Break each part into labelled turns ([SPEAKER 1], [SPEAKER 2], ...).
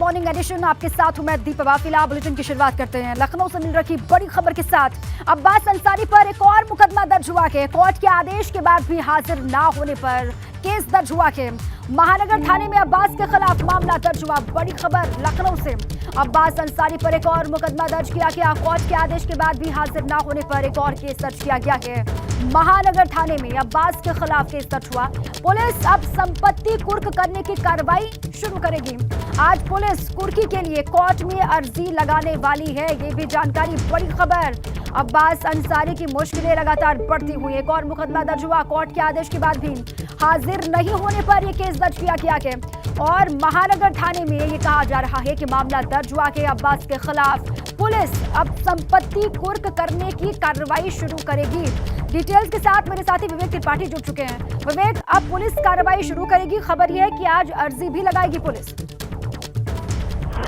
[SPEAKER 1] Morning addition आपके साथ हूं मैं दीपा। फिलहाल बुलेटिन की शुरुआत करते हैं लखनऊ से मिल रही बड़ी खबर के साथ। अब्बास अंसारी पर एक और मुकदमा दर्ज हुआ है। कोर्ट के आदेश के बाद भी हाजिर ना होने पर केस दर्ज हुआ है। महानगर थाने में अब्बास के खिलाफ मामला दर्ज हुआ। बड़ी खबर लखनऊ से, अब्बास अंसारी पर एक और मुकदमा दर्ज किया गया। कोर्ट के आदेश के बाद भी हाजिर ना होने पर एक और केस दर्ज किया गया है। महानगर थाने में अब्बास के खिलाफ केस दर्ज हुआ। पुलिस अब संपत्ति कुर्क करने की कार्रवाई शुरू करेगी। आज पुलिस कुर्की के लिए कोर्ट में अर्जी लगाने वाली है, ये भी जानकारी। बड़ी खबर, अब्बास अंसारी की मुश्किलें लगातार बढ़ती हुई। एक और मुकदमा दर्ज हुआ। कोर्ट के आदेश के बाद भी हाजिर नहीं होने पर यह केस दर्ज किया गया है और महानगर थाने में ये कहा जा रहा है कि मामला दर्ज हुआ है अब्बास के खिलाफ। पुलिस अब संपत्ति कुर्क करने की कार्रवाई शुरू करेगी। डिटेल्स के साथ मेरे साथी विवेक त्रिपाठी जुड़ चुके हैं। विवेक, अब पुलिस कार्रवाई शुरू करेगी। खबर यह है कि आज अर्जी भी लगाएगी पुलिस।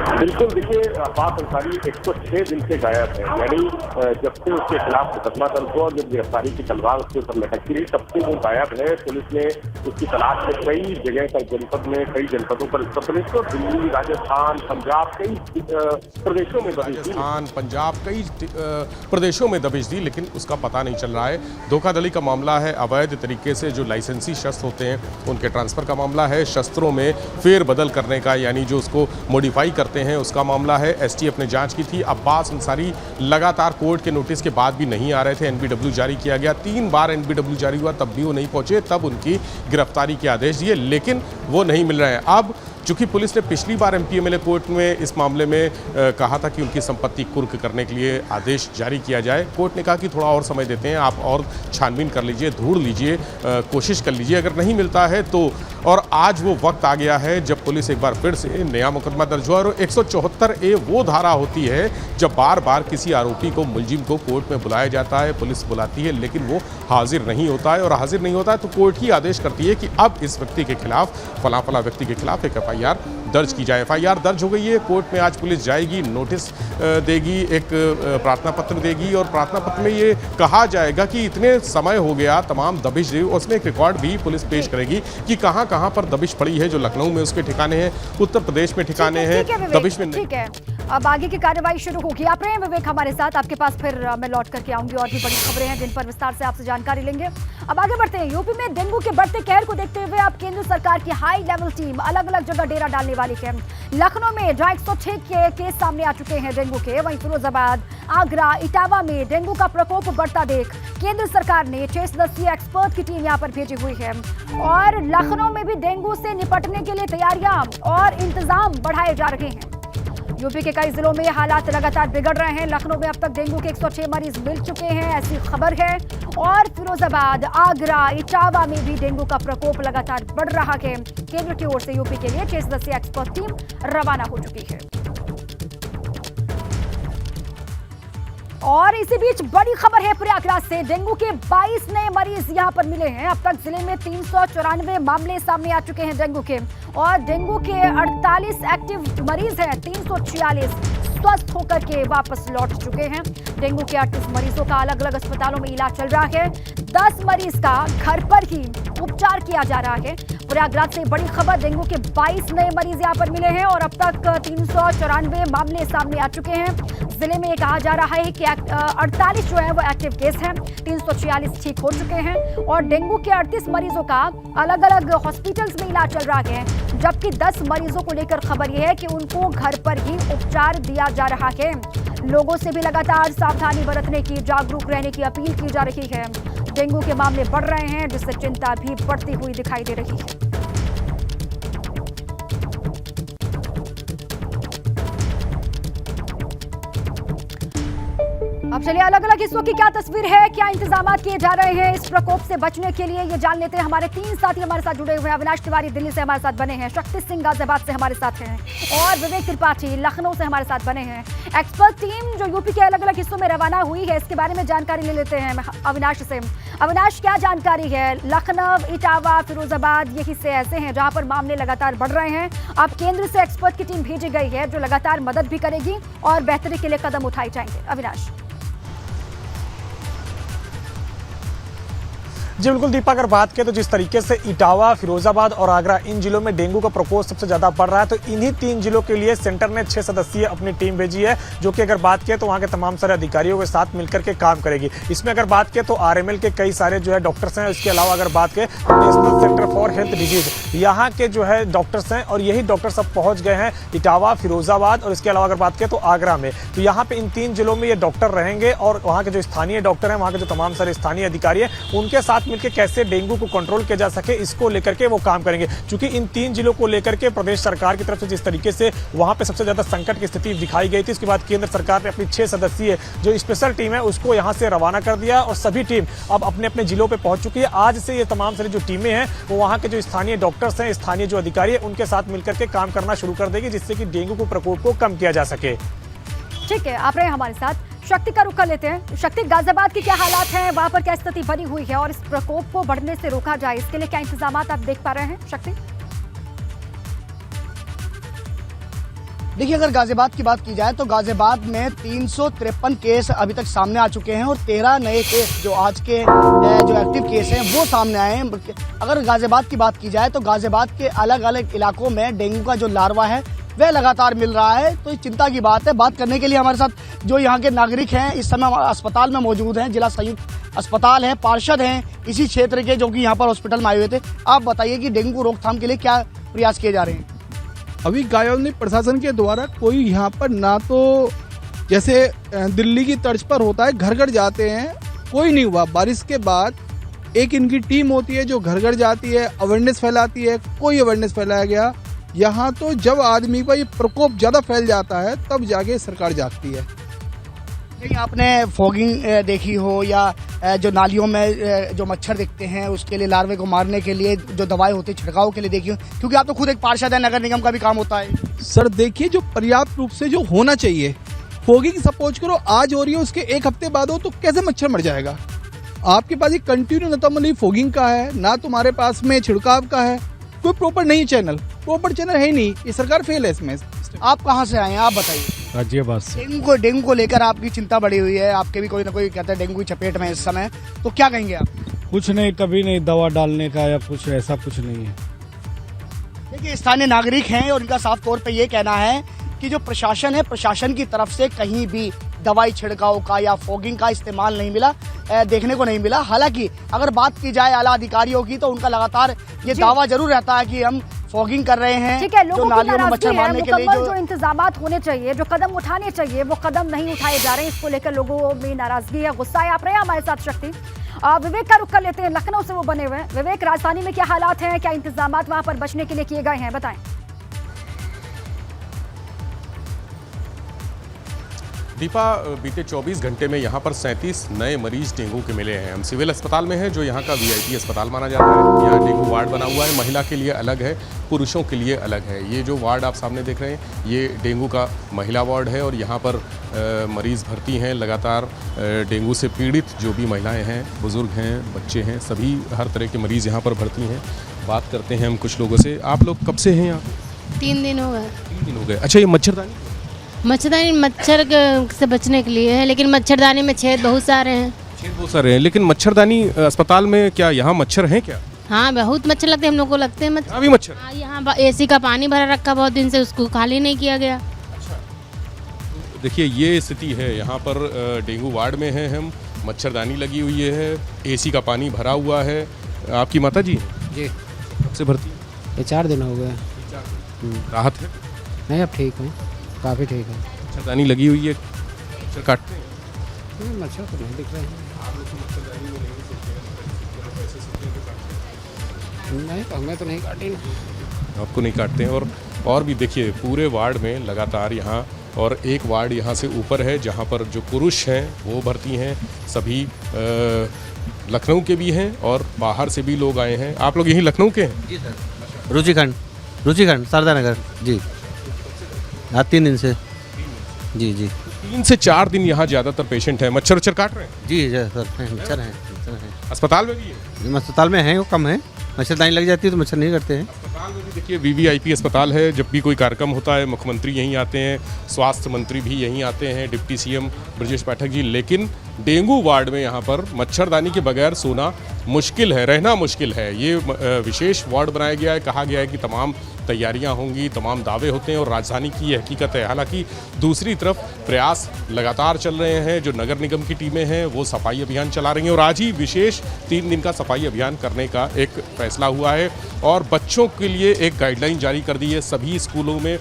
[SPEAKER 2] बिल्कुल, देखिए अब्बास अंसारी 106 दिन से गायब है, यानी जब से उसके खिलाफ मुकदमा दर्ज हुआ और जब गिरफ्तारी की तलवार उसके ऊपर लटकती रही तब से वो गायब है। पुलिस ने उसकी तलाश में कई जगह पर जनपद में, कई जनपदों पर उत्तर प्रदेश को, दिल्ली, राजस्थान, पंजाब, कई प्रदेशों में दबिश दी, लेकिन उसका पता नहीं चल रहा है। धोखाधड़ी का मामला है, अवैध तरीके से जो लाइसेंसी शस्त्र होते हैं उनके ट्रांसफर का मामला है, शस्त्रों में फेरबदल करने का यानी जो उसको मॉडिफाई करते हैं उसका मामला है। एसटीएफ ने जांच की थी। अब्बास अंसारी लगातार कोर्ट के नोटिस के बाद भी नहीं आ रहे थे। एनबीडब्ल्यू जारी किया गया, 3 बार एनबीडब्ल्यू जारी हुआ, तब भी वो नहीं पहुंचे। तब उनकी गिरफ्तारी के आदेश दिए, लेकिन वो नहीं मिल रहे हैं। अब चूंकि पुलिस ने पिछली बार एमपीएमएलए कोर्ट में इस मामले में कहा था कि उनकी संपत्ति कुर्क करने के लिए आदेश जारी किया जाए, कोर्ट ने कहा कि थोड़ा और समय देते हैं, आप और छानबीन कर लीजिए, ढूंढ लीजिए, कोशिश कर लीजिए, अगर नहीं मिलता है तो। और आज वो वक्त आ गया है जब पुलिस एक बार फिर से नया मुकदमा दर्ज हुआ। और 174A वो धारा होती है जब बार बार किसी आरोपी को, मुलजिम को कोर्ट में बुलाया जाता है, पुलिस बुलाती है लेकिन वो हाजिर नहीं होता है, और हाजिर नहीं होता है तो कोर्ट ही आदेश करती है कि अब इस व्यक्ति के खिलाफ, फला फला व्यक्ति के खिलाफ एक एफआईआर दर्ज की जाए। एफआईआर दर्ज हो गई है। कोर्ट में आज पुलिस जाएगी, नोटिस देगी, एक प्रार्थना पत्र देगी और प्रार्थना पत्र में ये कहा जाएगा कि इतने समय हो गया तमाम दबिश दी। उसमें एक रिकॉर्ड भी पुलिस पेश करेगी कि कहाँ कहाँ पर दबिश पड़ी है। जो लखनऊ में उसके ठिकाने हैं, उत्तर प्रदेश में ठिकाने हैं, दबिश में।
[SPEAKER 1] ठीक है, अब आगे की कार्रवाई शुरू होगी। आप रहे हैं विवेक हमारे साथ, आपके पास फिर मैं लौट करके आऊंगी और भी बड़ी खबरें हैं जिन पर विस्तार से आपसे जानकारी लेंगे। अब आगे बढ़ते हैं। यूपी में डेंगू के बढ़ते कहर को देखते हुए अब केंद्र सरकार की हाई लेवल टीम अलग अलग जगह डेरा डालने वाली है। लखनऊ में जहां 106 के केस सामने आ चुके हैं डेंगू के, वहीं फिरोजाबाद, आगरा, इटावा में डेंगू का प्रकोप बढ़ता देख केंद्र सरकार ने 6 सदस्यीय एक्सपर्ट की टीम यहां पर भेजी हुई है और लखनऊ में भी डेंगू से निपटने के लिए तैयारियां और इंतजाम बढ़ाए जा रहे हैं। यूपी के कई जिलों में हालात लगातार बिगड़ रहे हैं। लखनऊ में अब तक डेंगू के 106 मरीज मिल चुके हैं, ऐसी खबर है। और फिरोजाबाद, आगरा, इटावा में भी डेंगू का प्रकोप लगातार बढ़ रहा है। केंद्र की ओर से यूपी के लिए 6 सदस्यीय एक्सपर्ट टीम रवाना हो चुकी है। और इसी बीच बड़ी खबर है प्रयागराज से। डेंगू के 22 नए मरीज यहां पर मिले हैं। अब तक जिले में 394 मामले सामने आ चुके हैं डेंगू के, और डेंगू के 48 एक्टिव मरीज हैं। 346 स्वस्थ होकर के वापस लौट चुके हैं। डेंगू के 38 मरीजों का अलग अलग अस्पतालों में इलाज चल रहा है। 10 मरीज का घर पर ही उपचार किया जा रहा है। प्रयागराज से बड़ी खबर, डेंगू के 22 नए मरीज यहां पर मिले हैं और अब तक 394 मामले सामने आ चुके हैं। जिले में कहा जा रहा है कि 48 जो है वो एक्टिव केस हैं, 346 ठीक हो चुके हैं और डेंगू के 38 मरीजों का अलग अलग हॉस्पिटल्स में इलाज चल रहा है। जबकि 10 मरीजों को लेकर खबर यह है कि उनको घर पर ही उपचार दिया जा रहा है। लोगों से भी लगातार सावधानी बरतने की, जागरूक रहने की अपील की जा रही है। डेंगू के मामले बढ़ रहे हैं जिससे चिंता भी बढ़ती हुई दिखाई दे रही है। अब चलिए अलग अलग हिस्सों की क्या तस्वीर है, क्या इंतजाम किए जा रहे हैं इस प्रकोप से बचने के लिए, ये जान लेते हैं। हमारे 3 साथी हमारे साथ जुड़े हुए हैं। अविनाश तिवारी दिल्ली से हमारे साथ बने हैं, शक्ति सिंह गाजियाबाद से हमारे साथ हैं और विवेक त्रिपाठी लखनऊ से हमारे साथ बने हैं। एक्सपर्ट टीम जो यूपी के अलग अलग हिस्सों में रवाना हुई है, इसके बारे में जानकारी ले लेते हैं अविनाश से। अविनाश, क्या जानकारी है? लखनऊ, इटावा, फिरोजाबाद ये हिस्से ऐसे हैं जहां पर मामले लगातार बढ़ रहे हैं। अब केंद्र से एक्सपर्ट की टीम भेजी गई है जो लगातार मदद भी करेगी और बेहतरी के लिए कदम उठाए जाएंगे। अविनाश।
[SPEAKER 3] जी बिल्कुल दीपा, अगर बात करें तो जिस तरीके से इटावा, फिरोजाबाद और आगरा इन जिलों में डेंगू का प्रकोप सबसे ज़्यादा बढ़ रहा है, तो इन्हीं 3 जिलों के लिए सेंटर ने 6 सदस्यीय अपनी टीम भेजी है, जो कि अगर बात करें तो वहाँ के तमाम सारे अधिकारियों के साथ मिलकर के काम करेगी। इसमें अगर बात करें तो आरएमएल के कई सारे जो है डॉक्टर्स हैं, इसके अलावा अगर बात करें national centre for health disease, यहाँ के जो है डॉक्टर्स हैं और यही डॉक्टर सब पहुँच गए हैं इटावा, फिरोजाबाद और इसके अलावा अगर बात करें तो आगरा में। तो यहाँ पे इन 3 जिलों में ये डॉक्टर रहेंगे और वहाँ के जो स्थानीय डॉक्टर हैं, वहाँ के जो तमाम सारे स्थानीय अधिकारी हैं, उनके साथ मिलकर कैसे डेंगू को कंट्रोल किया जा सके, इसको लेकर के वो काम करेंगे। क्योंकि इन 3 जिलों को लेकर के प्रदेश सरकार की तरफ से जिस तरीके से वहां पे सबसे ज्यादा संकट की स्थिति दिखाई गई थी, इसके बाद केंद्र सरकार ने अपनी 6 सदस्यीय जो स्पेशल टीम है उसको यहां से रवाना कर दिया और सभी टीम अब अपने अपने जिलों पे पहुंच चुकी है। आज से ये तमाम सारी जो टीमें हैं वो वहां के जो स्थानीय डॉक्टर्स हैं, स्थानीय जो अधिकारी है, उनके साथ मिलकर के काम करना शुरू कर देगी, जिससे कि डेंगू के प्रकोप को कम किया जा सके।
[SPEAKER 1] ठीक है, आप रहे हमारे साथ। शक्ति का रुख कर लेते हैं। शक्ति, गाजियाबाद की क्या हालात हैं, वहां पर क्या स्थिति बनी हुई है और इस प्रकोप को बढ़ने से रोका जाए इसके लिए क्या इंतजाम आप देख पा रहे हैं? शक्ति,
[SPEAKER 4] देखिए, अगर गाजियाबाद की बात की जाए तो गाजियाबाद में 353 केस अभी तक सामने आ चुके हैं और 13 नए केस जो आज के जो एक्टिव केस हैं वो सामने आए हैं। अगर गाजियाबाद की बात की जाए तो गाजियाबाद के अलग अलग इलाकों में डेंगू का जो लार्वा है वह लगातार मिल रहा है, तो चिंता की बात है। बात करने के लिए हमारे साथ जो यहाँ के नागरिक हैं, इस समय अस्पताल में मौजूद हैं, जिला संयुक्त अस्पताल है, पार्षद हैं इसी क्षेत्र के, जो कि यहाँ पर हॉस्पिटल में आए हुए थे। आप बताइए कि डेंगू रोकथाम के लिए क्या प्रयास किए जा रहे हैं?
[SPEAKER 5] अभी गायों प्रशासन के द्वारा कोई यहाँ पर ना तो जैसे दिल्ली की तर्ज पर होता है घर घर जाते हैं, कोई नहीं हुआ। बारिश के बाद एक इनकी टीम होती है जो घर घर जाती है, अवेयरनेस फैलाती है, कोई अवेयरनेस फैलाया गया। यहाँ तो जब आदमी का ये प्रकोप ज़्यादा फैल जाता है तब जाके सरकार जागती है।
[SPEAKER 4] नहीं, आपने फॉगिंग देखी हो या जो नालियों में जो मच्छर दिखते हैं उसके लिए, लार्वे को मारने के लिए जो दवाई होती है छिड़काव के लिए देखी हो? क्योंकि आप तो खुद एक पार्षद है, नगर निगम का भी काम होता है।
[SPEAKER 5] सर देखिए, जो पर्याप्त रूप से जो होना चाहिए, फॉगिंग सपोज करो आज हो रही है, उसके 1 हफ्ते बाद हो तो कैसे मच्छर मर जाएगा? आपके पास ये कंटिन्यू न तो मतलब फॉगिंग का है, ना तुम्हारे पास में छिड़काव का है, कोई प्रॉपर नहीं चैनल, प्रॉपर चैनल है ही नहीं। ये सरकार फेल है इसमें।
[SPEAKER 4] आप कहाँ से आए हैं, आप बताइए?
[SPEAKER 6] गाजियाबाद से।
[SPEAKER 4] डेंगू को लेकर आपकी चिंता बढ़ी हुई है, आपके भी कोई ना कोई कहता है डेंगू की चपेट में इस समय, तो क्या कहेंगे आप?
[SPEAKER 6] कुछ नहीं, कभी नहीं दवा डालने का या कुछ ऐसा कुछ नहीं है।
[SPEAKER 4] देखिए, स्थानीय नागरिक हैं और इनका साफ तौर पे ये कहना है कि जो प्रशासन है, प्रशासन की तरफ से कहीं भी दवाई छिड़काव का या फॉगिंग का इस्तेमाल नहीं मिला, देखने को नहीं मिला। हालांकि अगर बात की जाए आला अधिकारियों की तो उनका लगातार ये दावा जरूर रहता है कि हम फॉगिंग कर रहे हैं।
[SPEAKER 1] ठीक है, लोगों
[SPEAKER 4] जो
[SPEAKER 1] की
[SPEAKER 4] नालियों में
[SPEAKER 1] नाराजगी
[SPEAKER 4] मच्छर
[SPEAKER 1] है,
[SPEAKER 4] मारने के लिए
[SPEAKER 1] जो इंतजामात होने चाहिए, जो कदम उठाने चाहिए वो कदम नहीं उठाए जा रहे हैं, इसको लेकर लोगों में नाराजगी है, गुस्सा है। आप रहे हमारे साथ शक्ति। विवेक का रुख कर लेते हैं, लखनऊ से वो बने हुए हैं। विवेक, राजधानी में क्या हालात हैं, क्या इंतजामात वहां पर बचने के लिए किए गए हैं, बताएं।
[SPEAKER 2] दीपा, बीते 24 घंटे में यहाँ पर 37 नए मरीज डेंगू के मिले हैं। हम सिविल अस्पताल में हैं, जो यहाँ का VIP अस्पताल माना जाता है। यहाँ डेंगू वार्ड बना हुआ है, महिला के लिए अलग है, पुरुषों के लिए अलग है। ये जो वार्ड आप सामने देख रहे हैं ये डेंगू का महिला वार्ड है और यहाँ पर मरीज़ भर्ती हैं लगातार। डेंगू से पीड़ित जो भी महिलाएँ हैं, बुज़ुर्ग हैं, बच्चे हैं, सभी हर तरह के मरीज़ यहाँ पर भर्ती हैं। बात करते हैं हम कुछ लोगों से। आप लोग कब से हैं यहाँ?
[SPEAKER 7] 3 दिन हो गए।
[SPEAKER 2] 3 दिन हो गए। अच्छा, ये मच्छरदानी
[SPEAKER 7] मच्छर से बचने के लिए है, लेकिन मच्छरदानी में छेद बहुत सारे हैं।
[SPEAKER 2] छेद बहुत सारे हैं, लेकिन मच्छरदानी अस्पताल में क्या यहाँ मच्छर हैं क्या?
[SPEAKER 7] हाँ, बहुत मच्छर लगते हैं, हम लोग को लगते हैं मच्छर।
[SPEAKER 2] यहाँ भी मच्छर?
[SPEAKER 7] हाँ, यहाँ AC का पानी भरा रखा बहुत दिन से, उसको खाली नहीं किया गया।
[SPEAKER 2] देखिए, ये स्थिति है यहाँ पर। डेंगू वार्ड में है हम, मच्छरदानी लगी हुई है, AC का पानी भरा हुआ है। आपकी माता जी
[SPEAKER 8] जी
[SPEAKER 2] कब से भर्ती?
[SPEAKER 8] ये 4 दिन हो गए।
[SPEAKER 2] राहत है?
[SPEAKER 8] नहीं, अब ठीक है, काफ़ी ठीक है।
[SPEAKER 2] मच्छरदानी लगी हुई है, मच्छर काटते हैं?
[SPEAKER 8] नहीं, मच्छर तो नहीं दिख रहे हैं। नहीं, तो हमें तो नहीं काटी ना।
[SPEAKER 2] आपको नहीं काटते हैं। और भी देखिए, पूरे वार्ड में लगातार यहाँ, और एक वार्ड यहाँ से ऊपर है जहाँ पर जो पुरुष हैं वो भर्ती हैं। सभी लखनऊ के भी हैं और बाहर से भी लोग आए हैं। आप लोग यहीं लखनऊ के हैं?
[SPEAKER 9] जी सर। रुचिखंड शारदा नगर जी। हाँ, 3 दिन से। जी जी
[SPEAKER 2] 3 से 4 दिन यहाँ ज़्यादातर पेशेंट हैं। मच्छर उच्छर काट रहे हैं?
[SPEAKER 9] जी सर, मच्छर हैं।
[SPEAKER 2] अस्पताल में भी है?
[SPEAKER 9] अस्पताल में हैं, वो कम है। मच्छरदानी लग जाती है तो मच्छर नहीं करते हैं।
[SPEAKER 2] अस्पताल में भी देखिए वीवीआईपी अस्पताल है, जब भी कोई कार्यक्रम होता है मुख्यमंत्री यहीं आते हैं, स्वास्थ्य मंत्री भी यहीं आते हैं, डिप्टी सीएम ब्रजेश पाठक जी, लेकिन डेंगू वार्ड में यहाँ पर मच्छरदानी के बगैर सोना मुश्किल है, रहना मुश्किल है। ये विशेष वार्ड बनाया गया है, कहा गया है कि तमाम तैयारियां होंगी, तमाम दावे होते हैं और राजधानी की ये हकीकत है। हालांकि दूसरी तरफ प्रयास लगातार चल रहे हैं, जो नगर निगम की टीमें हैं वो सफाई अभियान चला रही हैं और आज ही विशेष 3 दिन का सफाई अभियान करने का एक फैसला हुआ है और बच्चों के लिए एक गाइडलाइन जारी कर दी है। सभी स्कूलों में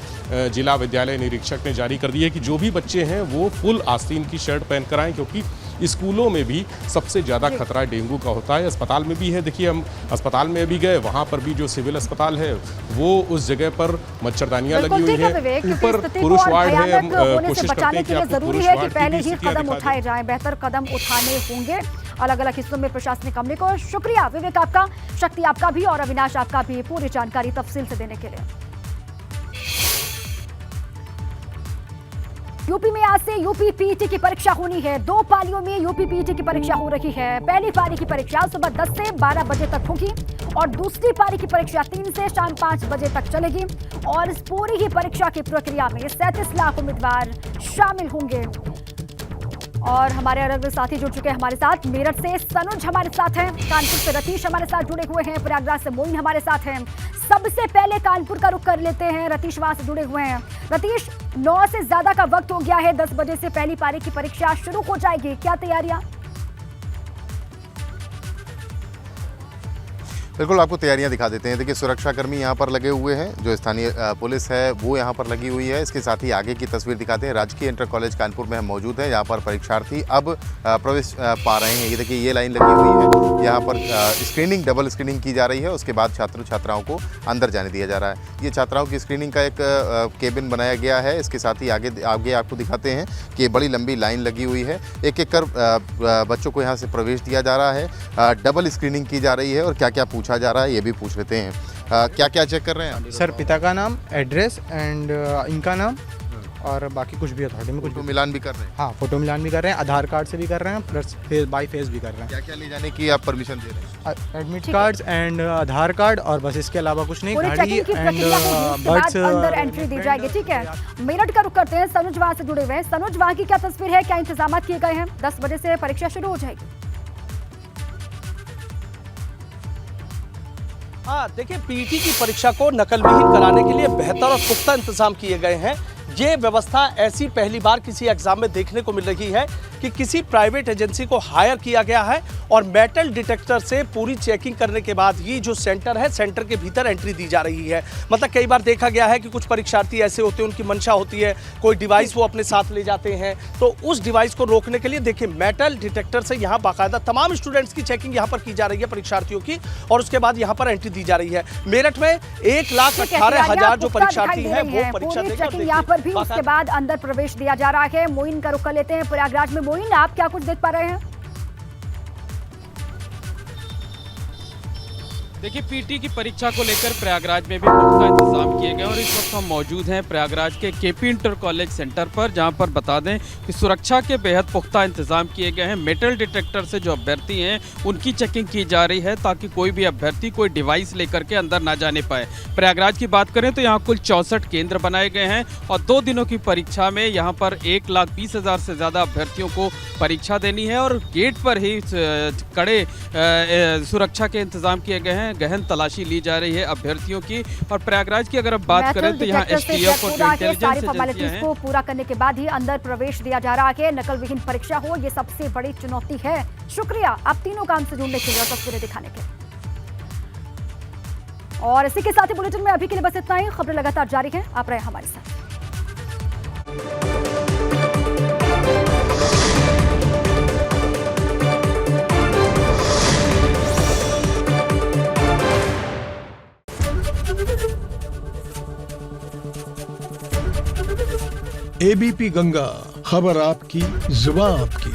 [SPEAKER 2] जिला विद्यालय निरीक्षक ने जारी कर दी है कि जो भी बच्चे हैं वो फुल आस्तीन की शर्ट पहन कर आएँ, क्योंकि स्कूलों में भी सबसे ज़्यादा खतरा डेंगू का होता है। अस्पताल में भी है, देखिए हम अस्पताल में भी गए, वहाँ पर भी जो सिविल अस्पताल है वो उस जगह पर मच्छरदानियाँ लगी हुई हैं। ऊपर पुरुष वार्ड है, हम कोशिश करते हैं कि आपको पुरुष वार्ड की भी स्थितियाँ
[SPEAKER 1] कदम उठाए जाएं, बेहतर कदम उठाने होंगे अलग अलग हिस्सों में प्रशासनिक अमले को। शुक्रिया विवेक आपका, शक्ति आपका भी और अविनाश आपका भी पूरी जानकारी तफसील से देने के लिए। यूपी में आज से यूपी पीटी की परीक्षा होनी है। 2 पालियों में यूपी पीटी की परीक्षा हो रही है। पहली पारी की परीक्षा सुबह 10 से 12 बजे तक होगी और दूसरी पारी की परीक्षा 3 से शाम 5 बजे तक चलेगी और इस पूरी ही परीक्षा की प्रक्रिया में 37 लाख उम्मीदवार शामिल होंगे। और हमारे अलग साथी जुड़ चुके हैं हमारे साथ। मेरठ से सनुज हमारे साथ हैं, कानपुर से रतीश हमारे साथ जुड़े हुए हैं, प्रयागराज से मोइन हमारे साथ हैं। सबसे पहले कानपुर का रुख कर लेते हैं, रतीश वहां से जुड़े हुए हैं। रतीश, 9 से ज्यादा का वक्त हो गया है, 10 बजे से पहली पारी की परीक्षा शुरू हो जाएगी, क्या तैयारियां?
[SPEAKER 10] बिल्कुल, आपको तैयारियां दिखा देते हैं। देखिए, सुरक्षाकर्मी यहाँ पर लगे हुए हैं, जो स्थानीय पुलिस है वो यहाँ पर लगी हुई है। इसके साथ ही आगे की तस्वीर दिखाते हैं। राजकीय इंटर कॉलेज कानपुर में हम मौजूद हैं, यहाँ पर परीक्षार्थी अब प्रवेश पा रहे हैं। ये देखिए, ये लाइन लगी हुई है, यहाँ पर स्क्रीनिंग, डबल स्क्रीनिंग की जा रही है। उसके बाद छात्र छात्राओं को अंदर जाने दिया जा रहा है। ये छात्राओं की स्क्रीनिंग का एक केबिन बनाया गया है। इसके साथ ही आगे आपको दिखाते हैं कि बड़ी लंबी लाइन लगी हुई है। एक एक कर बच्चों को यहाँ से प्रवेश दिया जा रहा है। डबल स्क्रीनिंग की जा रही है और क्या क्या पूछा जा रहा है ये भी पूछ लेते हैं। क्या क्या चेक कर रहे हैं
[SPEAKER 11] सर? पिता का नाम, एड्रेस एंड इनका नाम और बाकी कुछ भी अथॉरिटी में कुछ
[SPEAKER 10] फोटो मिलान भी कर रहे हैं।
[SPEAKER 11] हाँ, फोटो मिलान भी कर रहे हैं, आधार कार्ड से भी कर रहे हैं, प्लस बाई फेस भी कर रहे हैं।
[SPEAKER 10] क्या क्या ले जाने की आप परमिशन दे रहे हैं?
[SPEAKER 11] Admit cards and Aadhaar card और बस, इसके अलावा कुछ नहीं। गाड़ी एंड
[SPEAKER 1] बर्ड्स अंदर एंट्री दी जाएगी। ठीक है, मेरठ का रुख करते हैं, सनुज वहां से जुड़े हुए हैं। सनुज, वहां की क्या तस्वीर है, क्या इंतजाम किए गए हैं? 10 बजे से परीक्षा शुरू हो जाएगी।
[SPEAKER 12] हाँ, देखिए, पीटी की परीक्षा को नकल विहीन कराने के लिए बेहतर और पुख्ता इंतजाम किए गए हैं। ये व्यवस्था ऐसी पहली बार किसी एग्जाम में देखने को मिल रही है कि किसी प्राइवेट एजेंसी को हायर किया गया है और मेटल डिटेक्टर से पूरी चेकिंग करने के बाद ये जो सेंटर है, सेंटर के भीतर एंट्री दी जा रही है। मतलब कई बार देखा गया है कि कुछ परीक्षार्थी ऐसे होते हैं, उनकी मंशा होती है कोई डिवाइस वो अपने साथ ले जाते हैं, तो उस डिवाइस को रोकने के लिए देखिए मेटल डिटेक्टर से यहाँ बाकायदा तमाम स्टूडेंट्स की चेकिंग यहाँ पर की जा रही है, परीक्षार्थियों की, और उसके बाद यहाँ पर एंट्री दी जा रही है। मेरठ में 1,18,000 जो परीक्षार्थी हैं वो परीक्षा देकर
[SPEAKER 1] भी उसके बाद अंदर प्रवेश दिया जा रहा है। मोइन का रुख कर लेते हैं प्रयागराज में। मोइन, आप क्या कुछ देख पा रहे हैं?
[SPEAKER 13] देखिए, पीटी की परीक्षा को लेकर प्रयागराज में भी पुख्ता इंतजाम किए गए और इस वक्त हम मौजूद हैं प्रयागराज के केपी इंटर कॉलेज सेंटर पर, जहां पर बता दें कि सुरक्षा के बेहद पुख्ता इंतजाम किए गए हैं। मेटल डिटेक्टर से जो अभ्यर्थी हैं उनकी चेकिंग की जा रही है ताकि कोई भी अभ्यर्थी कोई डिवाइस लेकर के अंदर ना जाने पाए। प्रयागराज की बात करें तो यहाँ कुल 64 केंद्र बनाए गए हैं और 2 दिनों की परीक्षा में यहाँ पर 1,20,000 से ज़्यादा अभ्यर्थियों को परीक्षा देनी है और गेट पर ही कड़े सुरक्षा के इंतजाम किए गए हैं। गहन तलाशी ली जा रही है अभ्यर्थियों की। और प्रयागराज की अगर बात करें तो यहाँ एसटीएफ और इंटेलिजेंस एजेंसियां को
[SPEAKER 1] पूरा करने के बाद ही अंदर प्रवेश दिया जा रहा है। नकल विहीन परीक्षा हो, ये सबसे बड़ी चुनौती है। शुक्रिया आप तीनों काम से जुड़ने के लिए और तस्वीरें दिखाने के लिए। और इसी के साथ ही बुलेटिन में अभी के लिए बस इतना ही। खबरें लगातार जारी हैं, आप रहे हमारे साथ।
[SPEAKER 14] एबीपी गंगा, खबर आपकी, जुबान आपकी।